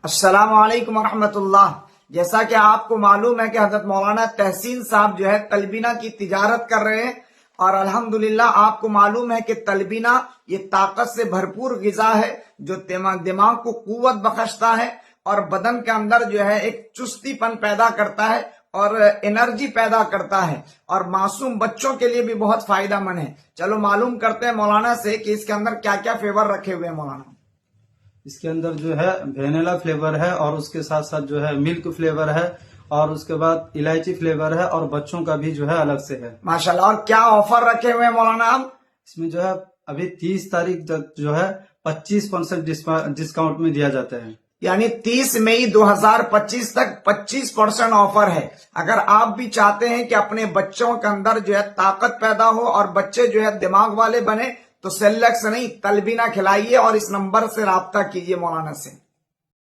السلام علیکم ورحمۃ اللہ۔ جیسا کہ آپ کو معلوم ہے کہ حضرت مولانا تحسین صاحب جو ہے تلبینہ کی تجارت کر رہے ہیں، اور الحمدللہ آپ کو معلوم ہے کہ تلبینہ یہ طاقت سے بھرپور غذا ہے جو دماغ کو قوت بخشتا ہے اور بدن کے اندر جو ہے ایک چستی پن پیدا کرتا ہے اور انرجی پیدا کرتا ہے، اور معصوم بچوں کے لیے بھی بہت فائدہ مند ہے۔ چلو معلوم کرتے ہیں مولانا سے کہ اس کے اندر کیا کیا فلیور رکھے ہوئے ہیں۔ مولانا اس کے اندر جو ہے وینیلا فلیور ہے، اور اس کے ساتھ ساتھ جو ہے ملک فلیور ہے، اور اس کے بعد الائچی فلیور ہے، اور بچوں کا بھی جو ہے الگ سے ہے۔ ماشاءاللہ۔ اور کیا آفر رکھے ہوئے ہیں مولانا آپ؟ اس میں جو ہے ابھی 30 تاریخ تک جو ہے 25% ڈسکاؤنٹ میں دیا جاتا ہے، یعنی 30 مئی 2025 تک 25% آفر ہے۔ اگر آپ بھی چاہتے ہیں کہ اپنے بچوں کے اندر جو ہے طاقت پیدا ہو اور بچے جو ہے دماغ والے بنے، تو سیلیکس نہیں تلبینہ کھلائیے اور اس نمبر سے رابطہ کیجیے مولانا سے۔